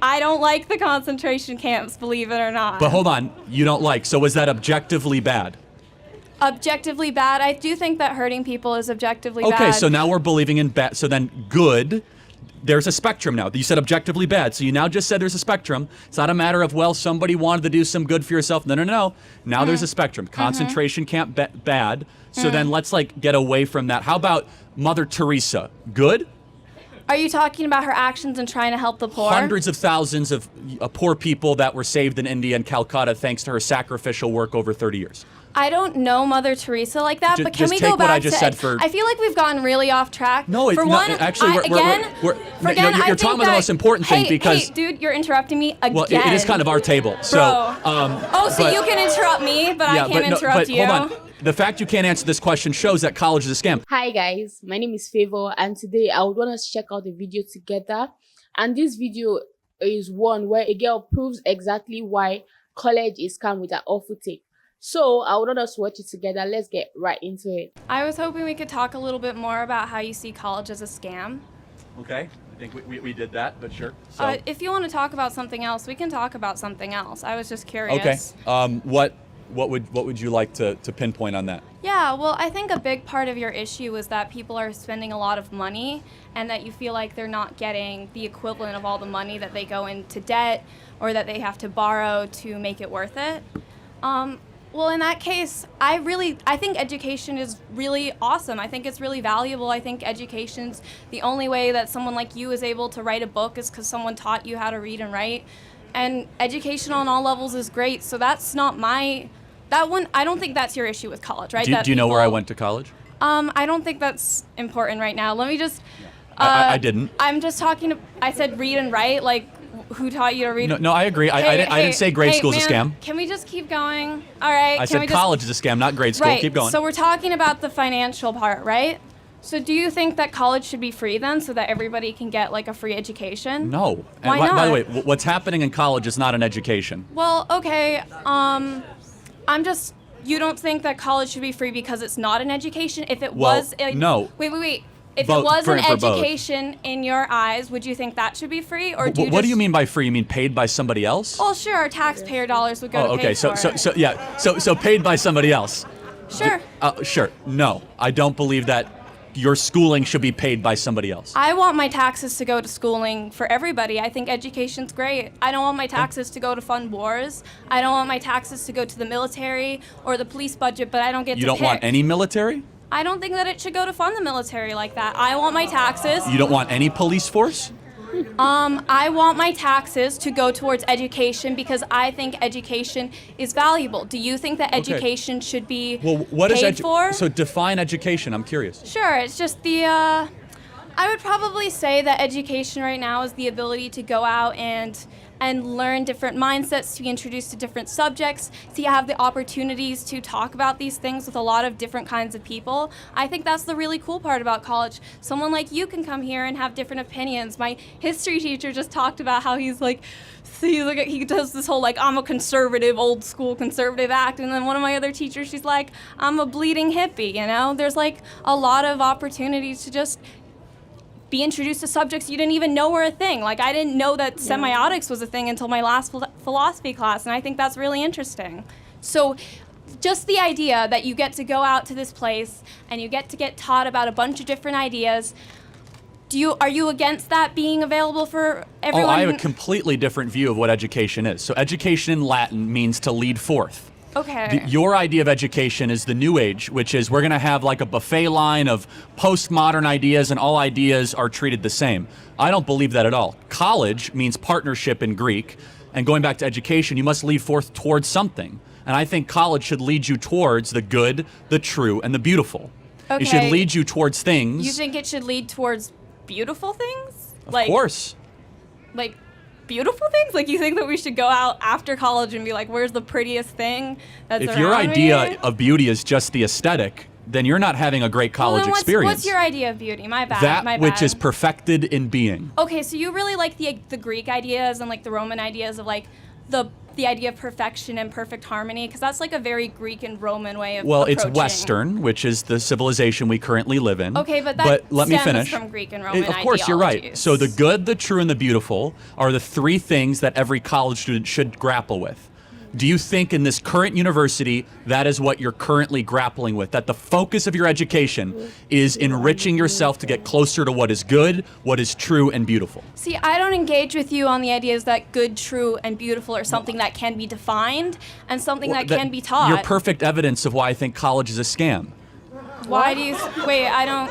I don't like the concentration camps, believe it or not. But hold on, you don't like. So was that objectively bad? Objectively bad? I do think that hurting people is objectively bad. Okay, so now we're believing in bad. So then good, there's a spectrum now. You said objectively bad. So you now just said there's a spectrum. It's not a matter of, well, somebody wanted to do some good for yourself. No, no, no. Now there's a spectrum. Concentration camp bad. So then let's like get away from that. How about Mother Teresa? Good? Are you talking about her actions in trying to help the poor? Hundreds of thousands of poor people that were saved in India and Calcutta thanks to her sacrificial work over 30 years. I don't know Mother Teresa like that, but can just we take go back what I just to said for- I feel like we've gotten really off track. No, for one, actually, you're talking about the most important thing because... Hey, dude, you're interrupting me again. Well, it is kind of our table, so... So you can interrupt me, but I can't interrupt you. Hold on. The fact you can't answer this question shows that college is a scam. Hi guys, my name is Favor, and today I would want us to check out the video together. And this video is one where a girl proves exactly why college is scam with an awful take. So I would want us to watch it together. Let's get right into it. I was hoping we could talk a little bit more about how you see college as a scam. Okay, I think we did that, but sure. So. If you want to talk about something else, we can talk about something else. I was just curious. Okay. What would you like to pinpoint on that? Yeah, well, I think a big part of your issue is that people are spending a lot of money and that you feel like they're not getting the equivalent of all the money that they go into debt or that they have to borrow to make it worth it. Well, in that case, I think education is really awesome. I think it's really valuable. I think education's the only way that someone like you is able to write a book is because someone taught you how to read and write. And education on all levels is great. So that's not that one. I don't think that's your issue with college, right? Do you know where I went to college? I don't think that's important right now. Let me just. I didn't. I'm just talking. I said read and write. Like, who taught you to read? No, I agree. I didn't say grade school's a scam. Can we just keep going? All right. I said college is a scam, not grade school. Right. Keep going. So we're talking about the financial part, right? So do you think that college should be free then, so that everybody can get like a free education? No. Why and not? By the way, what's happening in college is not an education. Well, okay. You don't think that college should be free because it's not an education? If it was, no. Wait. If it was an education in your eyes, would you think that should be free, or what do you mean by free? You mean paid by somebody else? Well, sure, our taxpayer dollars would go to pay for it. So paid by somebody else. Sure. Sure. No, I don't believe that your schooling should be paid by somebody else. I want my taxes to go to schooling for everybody. I think education's great. I don't want my taxes to go to fund wars. I don't want my taxes to go to the military or the police budget, but I don't get to pick. You don't want any military? I don't think that it should go to fund the military like that. I want my taxes. You don't want any police force? I want my taxes to go towards education because I think education is valuable. Do you think that education should be paid for? So define education, I'm curious. Sure, it's just I would probably say that education right now is the ability to go out and learn different mindsets, to be introduced to different subjects, to have the opportunities to talk about these things with a lot of different kinds of people. I think that's the really cool part about college. Someone like you can come here and have different opinions. My history teacher just talked about how he does this whole like, I'm a conservative, old school conservative act, and then one of my other teachers, she's like, I'm a bleeding hippie, you know? There's like a lot of opportunities to just be introduced to subjects you didn't even know were a thing. Like, I didn't know that semiotics was a thing until my last philosophy class, and I think that's really interesting. So just the idea that you get to go out to this place and you get to get taught about a bunch of different ideas, are you against that being available for everyone? I have a completely different view of what education is. So education in Latin means to lead forth. Okay. Your idea of education is the new age, which is we're going to have like a buffet line of postmodern ideas and all ideas are treated the same. I don't believe that at all. College means partnership in Greek, and going back to education, you must lead forth towards something. And I think college should lead you towards the good, the true, and the beautiful. Okay. It should lead you towards things. You think it should lead towards beautiful things? Of course. Like beautiful things? Like, you think that we should go out after college and be like, where's the prettiest thing that's If your idea of beauty is just the aesthetic, then you're not having a great college experience. What's your idea of beauty? My bad. That which is perfected in being. Okay, so you really like the Greek ideas and like the Roman ideas of like the the idea of perfection and perfect harmony? Because that's like a very Greek and Roman way of Well, it's approaching. Western, which is the civilization we currently live in. Okay, but that let me stems finish. from Greek and Roman Of course, you're right. ideologies. So the good, the true, and the beautiful are the three things that every college student should grapple with. Do you think in this current university that is what you're currently grappling with? That the focus of your education is enriching yourself to get closer to what is good, what is true, and beautiful? See, I don't engage with you on the ideas that good, true, and beautiful are something that can be defined and something that can be taught. You're perfect evidence of why I think college is a scam. Why do you... Wait, I don't...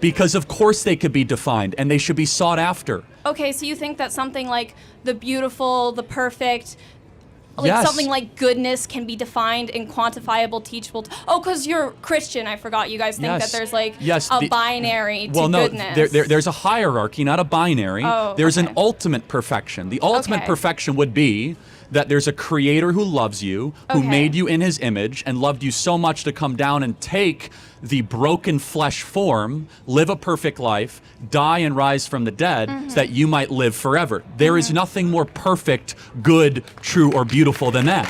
Because of course they could be defined and they should be sought after. Okay, so you think that something like the beautiful, the perfect... Like Yes. something like goodness can be defined in quantifiable, teachable... Oh, because you're Christian, I forgot. You guys think Yes. that there's like Yes, a the- binary to Well, no, goodness. there's a hierarchy, not a binary. Oh, there's an okay. ultimate perfection. The ultimate Okay. perfection would be that there's a creator who loves you, who Okay. made you in his image and loved you so much to come down and take the broken flesh form, live a perfect life, die and rise from the dead so that you might live forever. There is nothing more perfect, good, true, or beautiful than that.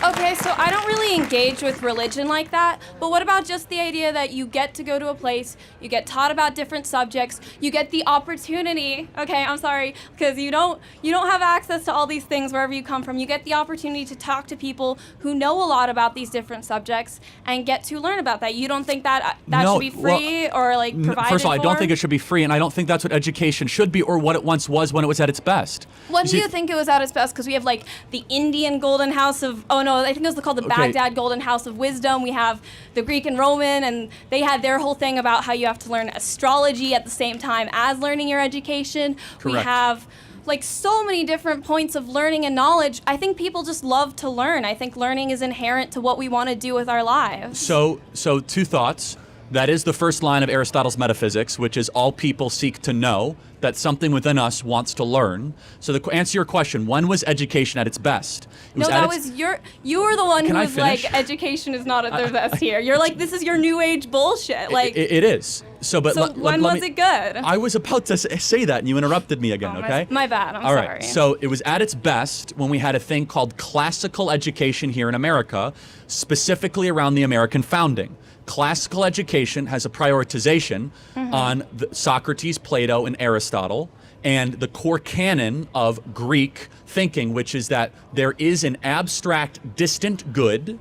Okay, so I don't really engage with religion like that, but what about just the idea that you get to go to a place, you get taught about different subjects, you get the opportunity, okay, I'm sorry, because you don't have access to all these things wherever you come from. You get the opportunity to talk to people who know a lot about these different subjects and get to learn about that. You don't think that No, should be free or like provided First of all, I don't for? think it should be free, and I don't think that's what education should be or what it once was when it was at its best. When do see- you think it was at its best? Because we have like the Indian Golden House of, oh no, I think it was called the Okay. Baghdad Golden House of Wisdom. We have the Greek and Roman, and they had their whole thing about how you have to learn astrology at the same time as learning your education. We Correct. have like so many different points of learning and knowledge. I think people just love to learn. I think learning is inherent to what we want to do with our lives. So two thoughts. That is the first line of Aristotle's Metaphysics, which is all people seek to know, that something within us wants to learn. So to answer your question, when was education at its best? It No, at that its- was you were the one Can who I was like, finish? education is not at their best here. You're like, this is your new age bullshit. Like, It is. So, but so let when me- was it good? I was about to say that, and you interrupted me again. Oh, Okay. my bad. I'm All sorry. right. So it was at its best when we had a thing called classical education here in America, specifically around the American founding. Classical education has a prioritization on Socrates, Plato, and Aristotle, and the core canon of Greek thinking, which is that there is an abstract, distant good,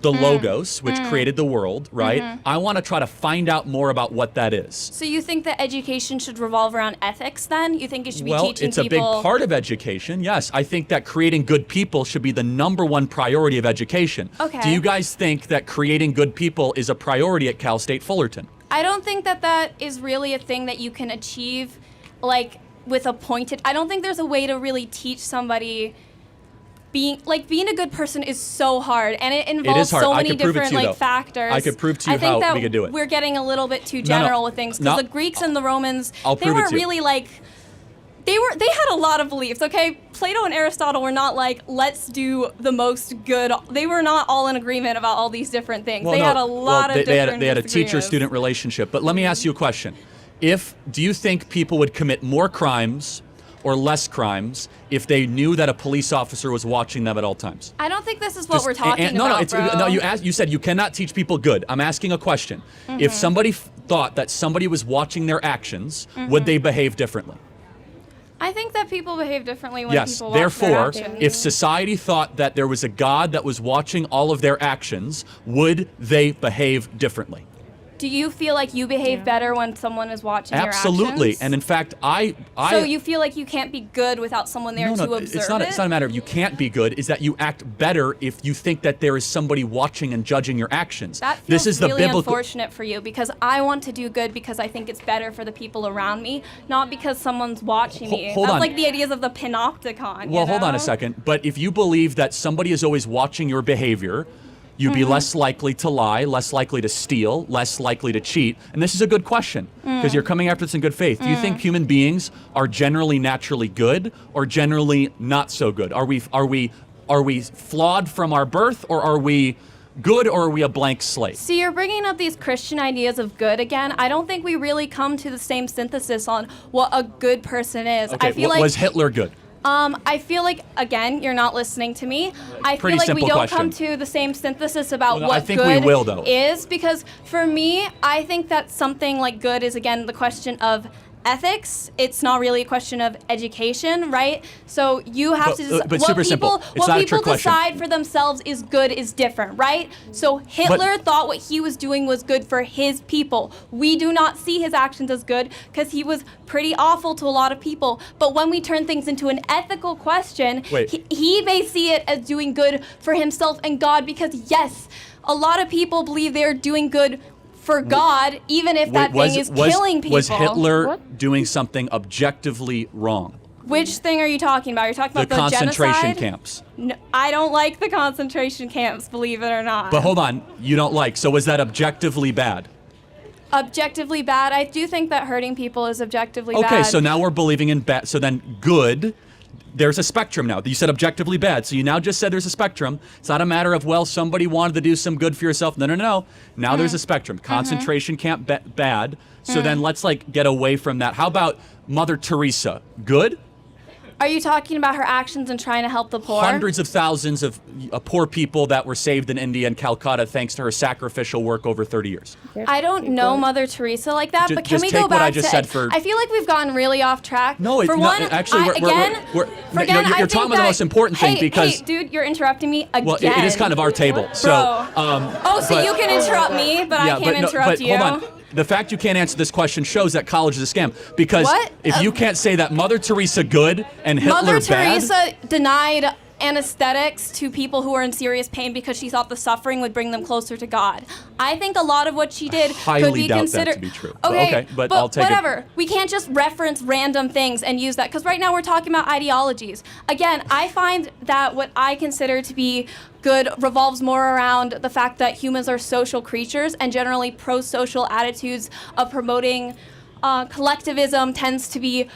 the logos, which created the world, right? I want to try to find out more about what that is. So you think that education should revolve around ethics then? You think it should be Well, teaching it's a people... big part of education, yes. I think that creating good people should be the number one priority of education. Okay. Do you guys think that creating good people is a priority at Cal State Fullerton? I don't think that that is really a thing that you can achieve like with a pointed... I don't think there's a way to really teach somebody... Being a good person is so hard, and it involves hard. so I many could prove it to different you, like though. factors. I could prove to you I think how that we could do it. We're getting a little bit too no. general with things because No. the Greeks and the Romans, I'll they prove it were to you. really like they had a lot of beliefs. Okay, Plato and Aristotle were not like let's do the most good. They were not all in agreement about all these different things. Well, they no. had a lot Well, of different. they had a disagreements. teacher-student relationship. But let me ask you a question. Do you think people would commit more crimes or less crimes if they knew that a police officer was watching them at all times? I don't think this is what Just- we're talking and- no, about, no, it's, bro. no. You said you cannot teach people good. I'm asking a question. Mm-hmm. If somebody thought that somebody was watching their actions, would they behave differently? I think that people behave differently when Yes. people watch their Therefore, actions. if society thought that there was a God that was watching all of their actions, would they behave differently? Do you feel like you behave better when someone is watching Absolutely. your actions? And in fact, I So you feel like you can't be good without someone there to observe it's not. it? It's not a matter of you can't be good. Is that you act better if you think that there is somebody watching and judging your actions. That feels This is the really biblical. unfortunate for you because I want to do good because I think it's better for the people around me, not because someone's watching me. Hold That's on. like the ideas of the panopticon. Well, you hold on a know? second. But if you believe that somebody is always watching your behavior, you'd be less likely to lie, less likely to steal, less likely to cheat. And this is a good question because you're coming after this in good faith. Do you think human beings are generally naturally good or generally not so good? Are we flawed from our birth, or are we good, or are we a blank slate? See, you're bringing up these Christian ideas of good again. I don't think we really come to the same synthesis on what a good person is. Okay, I feel like was Hitler good? I feel like, again, you're not listening to me. I Pretty feel like we simple don't come question. to the same synthesis about Well, what I think good we will, though. is, because for me, I think that something like good is, again, the question of ethics. It's not really a question of education, right? So you have to decide but super simple. It's not a trick question. decide for themselves is good is different, right? So Hitler thought what he was doing was good for his people. We do not see his actions as good because he was pretty awful to a lot of people. But when we turn things into an ethical question, he may see it as doing good for himself and God, because yes, a lot of people believe they're doing good for God, even if that thing is killing people. Was Hitler doing something objectively wrong? Which thing are you talking about? You're talking about the concentration genocide? camps. No, I don't like the concentration camps, believe it or not. But hold on, you don't like. So was that objectively bad? Objectively bad? I do think that hurting people is objectively bad. Okay, so now we're believing in bad. So then good. There's a spectrum now. You said objectively bad. So you now just said there's a spectrum. It's not a matter of, well, somebody wanted to do some good for yourself. No. Now there's a spectrum. Concentration camp bad. So then let's get away from that. How about Mother Teresa? Good? Are you talking about her actions in trying to help the poor? Hundreds of thousands of poor people that were saved in India and Calcutta thanks to her sacrificial work over 30 years. I don't know Mother Teresa like that, but can we take go what back I just to said for- I feel like we've gotten really off track. No, for one, actually, you're talking about the most important thing because... Hey, dude, you're interrupting me again. Well, it is kind of our table. So, so you can interrupt me, but I can't interrupt you. Hold on. The fact you can't answer this question shows that college is a scam. Because if you can't say that Mother Teresa good and Hitler Mother bad... Teresa denied anesthetics to people who were in serious pain because she thought the suffering would bring them closer to God. I think a lot of what she did could be considered... that to be true. Okay, but I'll take whatever. it. We can't just reference random things and use that, because right now we're talking about ideologies. Again, I find that what I consider to be good revolves more around the fact that humans are social creatures, and generally pro-social attitudes of promoting collectivism tends to be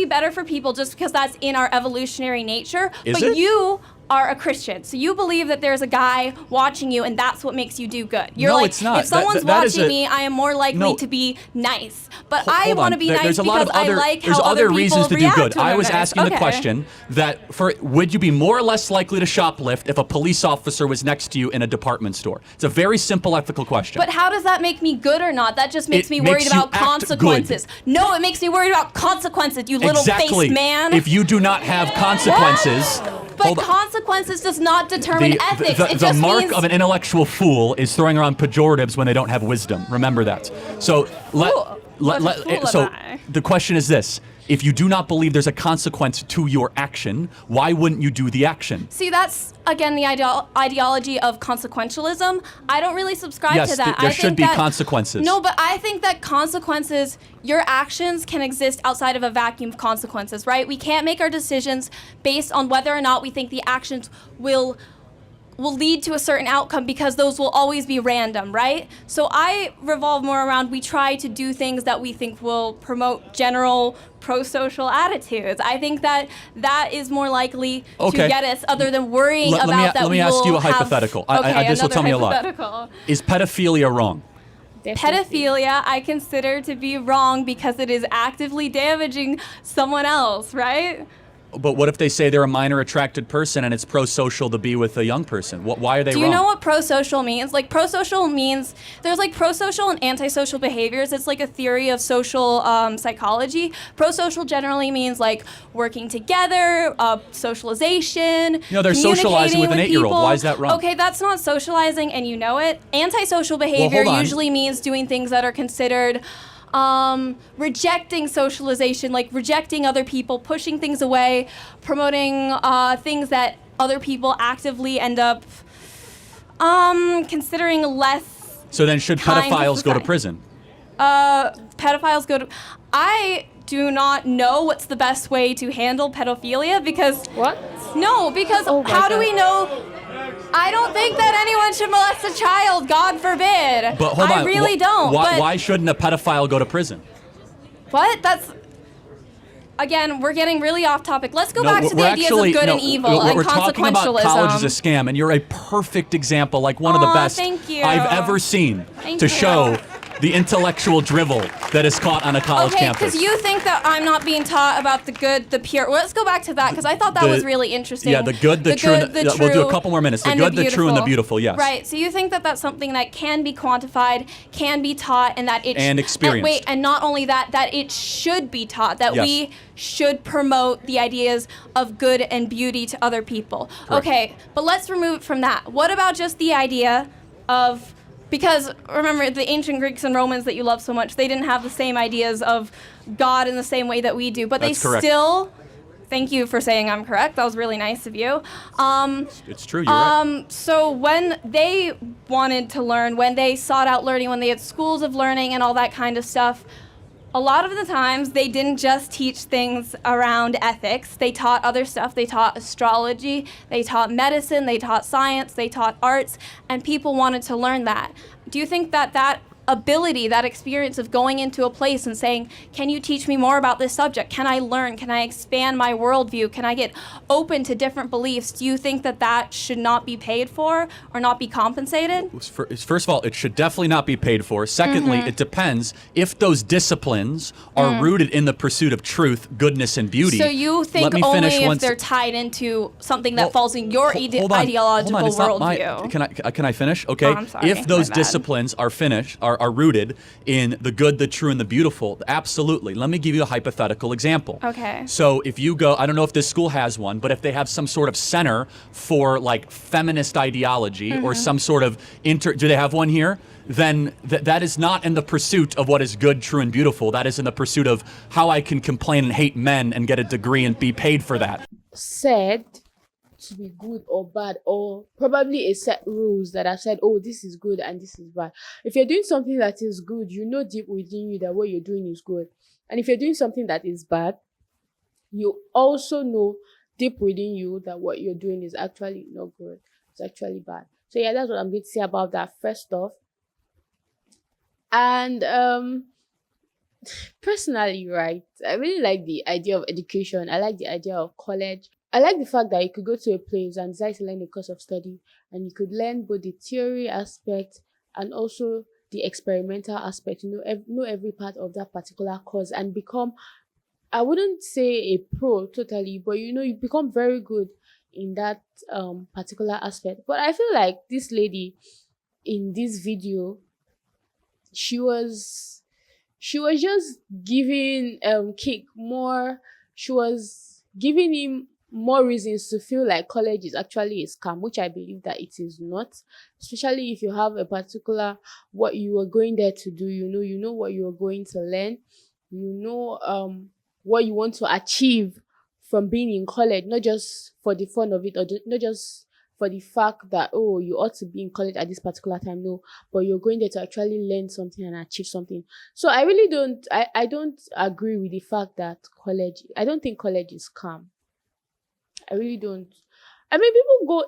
better for people just because that's in our evolutionary nature. Is it? You are a Christian, so you believe that there's a guy watching you, and that's what makes you do good. You're no, like, it's not. If someone's watching me, I am more likely to be nice. But I want to be nice because I like how other reasons people to do react good. to I was others. asking the question that would you be more or less likely to shoplift if a police officer was next to you in a department store? It's a very simple ethical question. But how does that make me good or not? That just makes me makes worried you about act consequences. good. No, it makes me worried about consequences, you little faced man. If you do not have consequences... But consequences does not determine ethics. The mark of an intellectual fool is throwing around pejoratives when they don't have wisdom. Remember that. So the question is this. If you do not believe there's a consequence to your action, why wouldn't you do the action? See, that's, again, the ideology of consequentialism. I don't really subscribe to that. There should be consequences. No, but I think that consequences, your actions can exist outside of a vacuum of consequences, right? We can't make our decisions based on whether or not we think the actions will lead to a certain outcome, because those will always be random, right? So I revolve more around, we try to do things that we think will promote general pro-social attitudes. I think that is more likely to get us, other than worrying about that. Let me ask you a hypothetical. This will tell me a lot. Is pedophilia wrong? Pedophilia, I consider to be wrong because it is actively damaging someone else, right? But what if they say they're a minor attracted person and it's pro-social to be with a young person? Why are they wrong? Do you know what pro-social means? Like, pro-social means, there's like pro-social and antisocial behaviors. It's like a theory of social psychology. Pro-social generally means like working together, socialization, they're socializing with an 8-year-old. Why is that wrong? Okay, that's not socializing, and you know it. Antisocial behavior usually means doing things that are considered rejecting socialization, like rejecting other people, pushing things away, promoting things that other people actively end up considering less. So then should pedophiles go to prison? Pedophiles go to... I do not know what's the best way to handle pedophilia, because... What? No, because how do we know... I don't think that anyone should molest a child, God forbid. But hold on. I really don't. Why shouldn't a pedophile go to prison? What? That's... Again, we're getting really off topic. Let's go back to the ideas of good and evil and we're talking about college as a scam, and you're a perfect example, like one of the best thank you. I've ever seen Thank to you. show the intellectual drivel that is caught on a college Okay, campus. because you think that I'm not being taught about the good, the pure. Well, let's go back to that because I thought that was really interesting. Yeah, the good, the true, and the we'll do a couple more minutes. The good, the true, and the beautiful, yes. Right, so you think that that's something that can be quantified, can be taught, and that it... And experienced. And not only that, that it should be taught, that Yes. we should promote the ideas of good and beauty to other people. Correct. Okay, but let's remove it from that. What about just the idea of... Because remember, the ancient Greeks and Romans that you love so much, they didn't have the same ideas of God in the same way that we do, but That's they correct. still... Thank you for saying I'm correct. That was really nice of you. It's true, you're right. So when they wanted to learn, when they sought out learning, when they had schools of learning and all that kind of stuff, a lot of the times they didn't just teach things around ethics. They taught other stuff. They taught astrology, they taught medicine, they taught science, they taught arts, and people wanted to learn that. Do you think that that ability, that experience of going into a place and saying, can you teach me more about this subject? Can I learn? Can I expand my worldview? Can I get open to different beliefs? Do you think that that should not be paid for or not be compensated? First of all, it should definitely not be paid for. Secondly, it depends if those disciplines are rooted in the pursuit of truth, goodness, and beauty. So you think only if they're tied into something that falls in your ideological worldview? Can I finish? Okay. Oh, I'm sorry. If those My bad. disciplines are rooted in the good, the true, and the beautiful, absolutely. Let me give you a hypothetical example. Okay. So if you go, I don't know if this school has one, but if they have some sort of center for like feminist ideology or some sort of do they have one here? Then that is not in the pursuit of what is good, true, and beautiful. That is in the pursuit of how I can complain and hate men and get a degree and be paid for that. Said to be good or bad, or probably a set rules that have said, oh, this is good and this is bad. If you're doing something that is good, you know deep within you that what you're doing is good. And if you're doing something that is bad, you also know deep within you that what you're doing is actually not good. It's actually bad. So yeah, that's what I'm going to say about that first off. And personally, right, I really like the idea of education. I like the idea of college. I like the fact that you could go to a place and decide to learn a course of study, and you could learn both the theory aspect and also the experimental aspect. You know every part of that particular course and become, I wouldn't say a pro totally, but you become very good in that particular aspect. But I feel like this lady in this video, she was just giving Kirk more. She was giving him more reasons to feel like college is actually a scam, which I believe that it is not. Especially if you have a particular what you are going there to do. You know what you are going to learn. You know what you want to achieve from being in college, not just for the fun of it, or not just for the fact that, oh, you ought to be in college at this particular time. No, but you're going there to actually learn something and achieve something. So I really don't agree with the fact that I don't think college is scam. I really don't. I mean, people go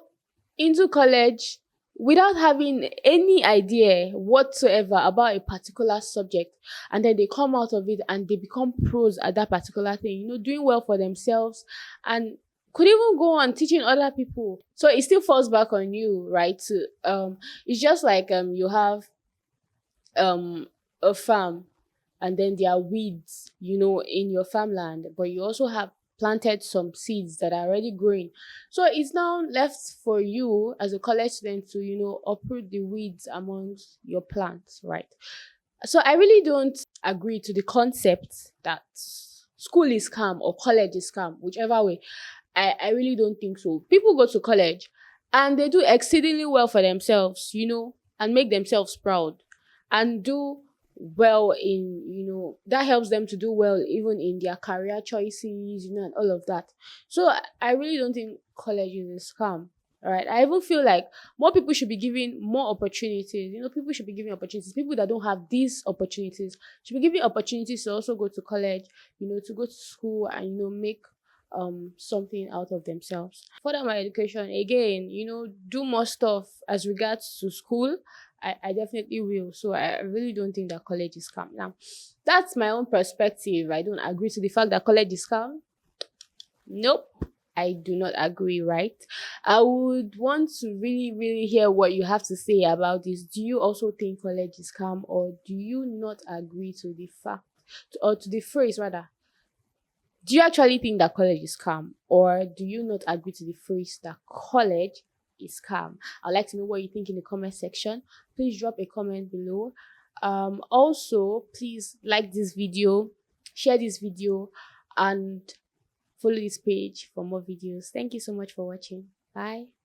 into college without having any idea whatsoever about a particular subject, and then they come out of it and they become pros at that particular thing, doing well for themselves, and could even go on teaching other people. So it still falls back on you, right? It's just like you have a farm, and then there are weeds, in your farmland, but you also have planted some seeds that are already growing. So it's now left for you as a college student to, uproot the weeds amongst your plants, right? So I really don't agree to the concept that school is scam or college is scam, whichever way. I really don't think so. People go to college and they do exceedingly well for themselves, and make themselves proud and do well in, that helps them to do well even in their career choices, and all of that. So I really don't think college is a scam. All right. I even feel like more people should be given more opportunities. People should be given opportunities. People that don't have these opportunities should be given opportunities to also go to college, to go to school and, make something out of themselves. Further my education, again, do more stuff as regards to school. I definitely will. So I really don't think that college is scam. Now, that's my own perspective. I don't agree to the fact that college is scam. Nope. I do not agree, right? I would want to really, really hear what you have to say about this. Do you also think college is scam, or do you not agree to the fact, or to the phrase rather? Do you actually think that college is scam, or do you not agree to the phrase that college is scam? I'd like to know what you think in the comment section. Please drop a comment below. Also, please like this video, share this video, and follow this page for more videos. Thank you so much for watching. Bye.